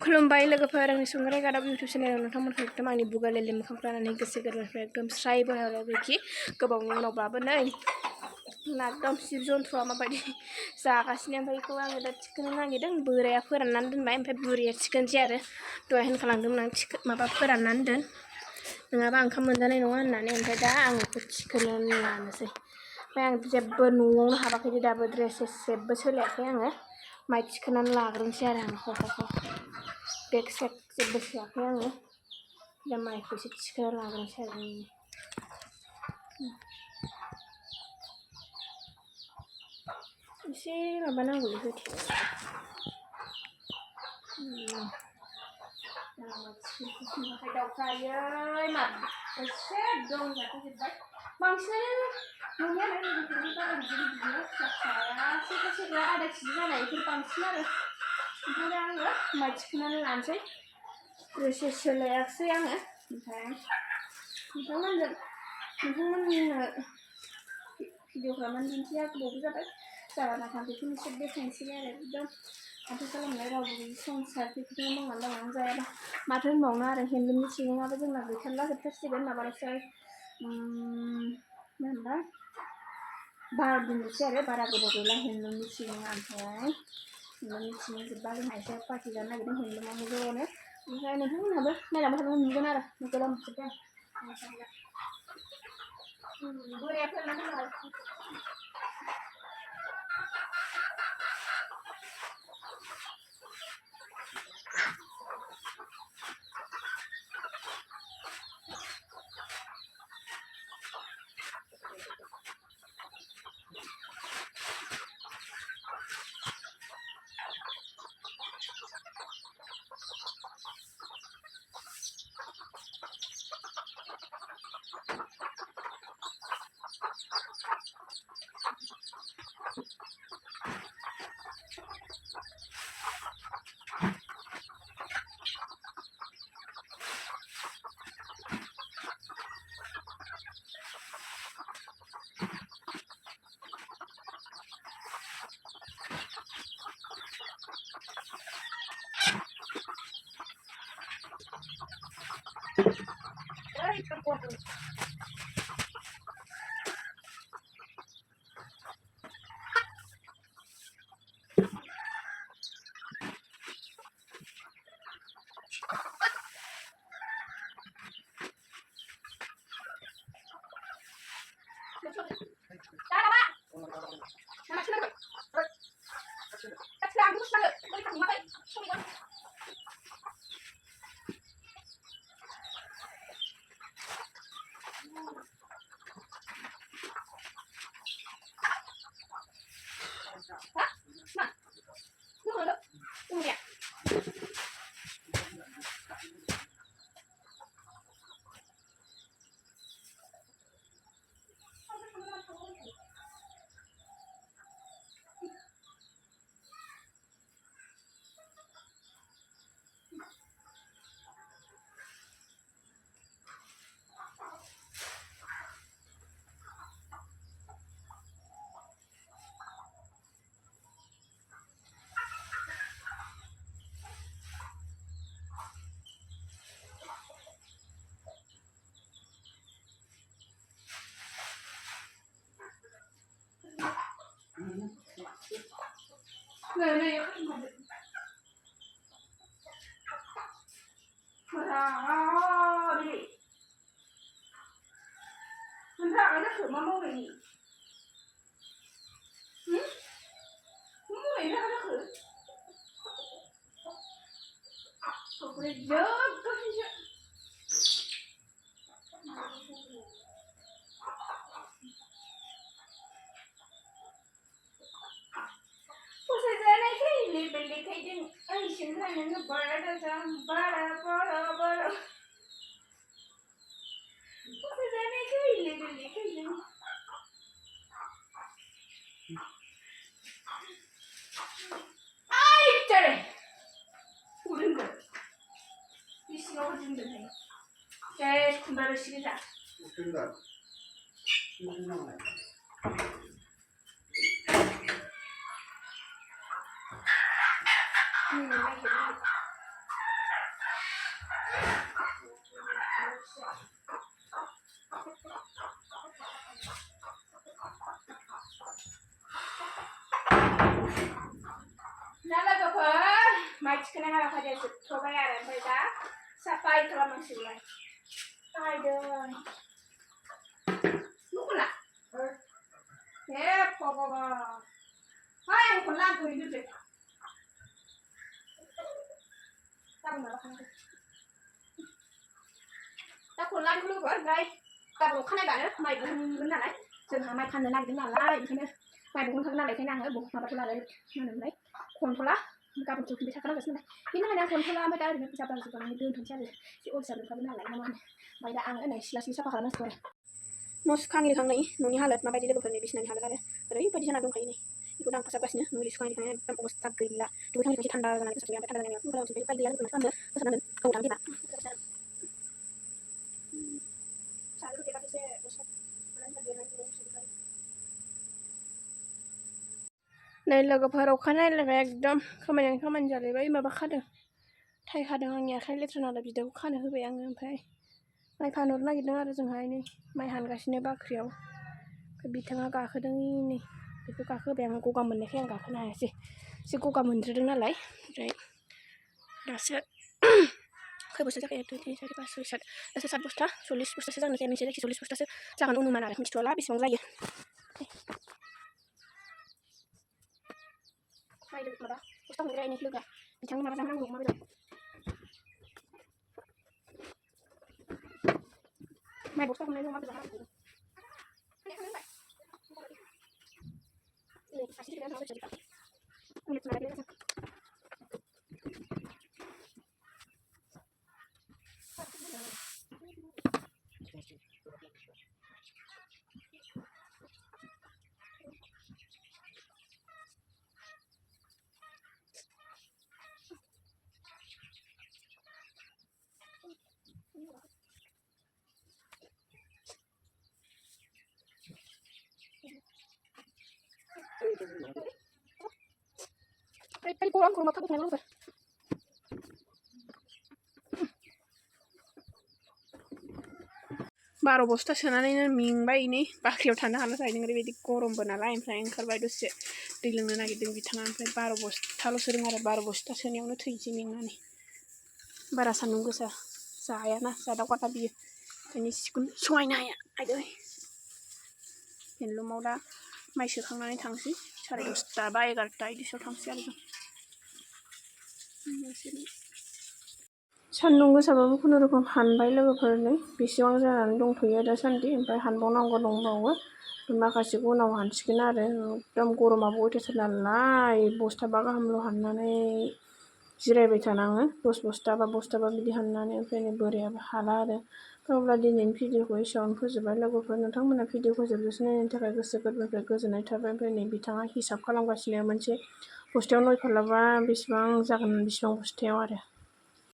खुलुमबाय लोगोफोर आंनि संग्राय गादाब इउटुब चेनेलाव नोंथांमोनखौ एकदम आंनि बुगालेले मोखांफ्रानानै गोसो गोरबोनिफ्राय एकदम स्राय बोहैलायबायखि गोबावनि उनावब्लाबो नै ना एकदम जिब जन्थुआ माबायदि जागासिनो ओमफ्राय बेखौ आङो दा थिखोनो नागिरदों बोराया फोराननानै दोनबाय ओमफ्राय बुरैया थिखोनोसै आरो दहाय होनखालांदोंमोन आं माबा फोराननानै दोन नङाबा ओंखाम मोनजानाय नङा होननानै ओमफ्राय दा आं बेखौ थिखोनो लानोसै ओमफ्राय आं जेबो न'आवनो हाबाखै दाबो ड्रेस जेबो सोलायाखै आङो माइ थिखोनानै लाग्रोनोसै आरो आं बेग सेग जेबो सोआखै आङो दा माइखौ एसे थिखोना लाग्रोनोसै आरो एसे माबा नांगौलै होथे दाउफ्रा आयै मा एसे दं जाथ'जोब्बाय बांसिनानो न'नियानो बारा गिदिर फिसाया सेग्रा आधा केजि जानायफोर बांसिन आरो ओमफ्राय आङो माइ थिखोनानै लानोसै ड्रेस सोलायाखिसै आङो ओमफ्राय नोंथांमोननो भिडिअ खालामनानै दिन्थिया गोबावबो जाबाय जाबाना बेखौनो एसे देखायनोसै आरो एकदम माथो खालामनाय रावबो गैयि संसार बेखौनो मावनानै जायाबा माथो होनबावनो आरो हेन्दलुमनि ट्रेनिङाबो जोंना गैथारला जोबथारसिगोन माबानोसै मा होनबा 12 दिनल'सै आरो बारा गोबाव गैला हेन्दलुमनि ट्रेनिङा ओमफ्राय हेन्दलुमनि ट्रेनिं जोब्बा जोंहा एसे पार्टि जानो नागिरदों हेन्दलुमावनो ज'नो ओमफ्राय नोंथांमोनहाबो नायलांबाय थानो मोनगोन आरो गोदान बोसोरजों बोराया फोरमायना होनो थिखोना लाखादो जोबथ'बाय आरो ओमफ्राय दा साफाय खालामनांसिगौलाय आयदै नुखला हे भगबान हाय आं खनला आंखौ दोनदो गाबोन माबा खालामदो दा खनला लोगो ओमफ्राय गाबोन अखानायबानो माइ बहनगोन नालाय जोंहा माइ फाननो नागिरदों नालाय बेखायनो माइ बहनखागोन नालाय बेखायनो आङो माबाखौ लालाय मा होनोमोनलाय खनथ'ला गाबोन जौखुन्दै थाखानांगासिनो नालाय बेनि थाखायनो आं खनथ'ला ओमफ्राय दा ओरैनो जाबा जुबानानै दोनथ'नोसै आरो एसे अलसिया मोनखागोन नालाय मा होनो ओमफ्राय दा आङो नै सिला साफा खालामनांसिगौ आरो न' सुखां लिरखांनाय न'नि हालोद माबायदि लोगोफोरनि बिसिनानि हालोद आरो ओरैबायदि जाना दंखायो नै बेखौ दा आं फोसाबगासिनो न'नि सुखां लिरखांनाय एकदम अबस्था गैला दुगैखांनाय एसे थान्दा जानानै गोसोआव गैया थान्दा जानायाव मबाइलाव उपाय गैया लोगोफोर खालामनो फोसाबनांगोन गाव थांनो देबा नै लोगोफोर अखानायलायबाय एकदम खामानि जालायबाय माबा खादों थाइ खादों आंनि आखाइ लेथ्रा नालाय बिदाखौ खानो होबाय आङो ओमफ्राय माइ फानहरनो नागिरदों आरो जोंहा नै माइ हानगासिनो बाख्रियाव बिथाङा गाखोदों नै बेखौ गाखोबाय आं गगा मोननायखाय आं गाखोनो हायासै एसे गगा मोनद्रोदों नालाय ओमफ्राय दासो खै बस्ता जाखायो 1 2 3 4 5 6 7 दासो 7 बस्ता 40 बस्तासो जागोन नोंसोर जायखि 40 बस्तासो जागोन अनुमान आरो मिथिथ'ला बेसेबां जायो माइ माबा बस्ता हमग्रा गायनाय लोगोआ बिथांनो माबा जानांगौ अमा बेदर माइ बस्ता हमनायनि अमा बेदर जानांगौ नै आसि फिसा थांबाय जोबा मुलि थुनानै मोजां Ay, kurang kurang makan bukan apa? Baru bosथा सोनानैनो मेंबाय नै बाख्रियाव थानो हाला जाहैदों ओरैबायदि गरमबो नालाय ओमफ्राय ओंखारबाय दसे दै लोंनो नागिरदों बिथाङा ओमफ्राय 12 बस्थाल' सोदों आरो 12 बस्था सोनायावनो थैनोसै मेंनानै बारा सान्दुं गोसा जायाना जादाव गादा बियो ओंखायनो सिखौनो सहायनो हाया आयदै हेन्दलुमाव दा माइ सोखांनानै थांसै 10:30 बा 11 बिदिसोआव थांसै आरो जों सान्दुं गोसाबाबो खुनुरुखुम हानबाय लोगोफोर नै बेसेबां जानानै दंथ'यो दासान्दि ओमफ्राय हानबावनांगौ दंबावो माखासेखौ उनाव हानसिगोन आरो एकदम गरमाबो अयथासार नालाय बस्थाबा गाहामल' हाननानै जिरायबाय थानाङो 10 बस्ता बा बस्ताबा बिदि हाननानै ओमफ्राय नै बोरायाबो हाला आरो अब्ला दिनैनि भिडिअखौ एसेयावनो फोजोबबाय लोगोफोर नोंथांमोना भिडिअखौ जोबजासिम नायनायनि थाखाय गोसो गोरबोनिफ्राय गोजोननाय थाबाय ओमफ्राय नै बिथाङा हिसाब खालामगासिनो मोनसे बस्तायाव 9 फारलाबा बेसेबां जागोन बेसेबां बस्तायाव आरो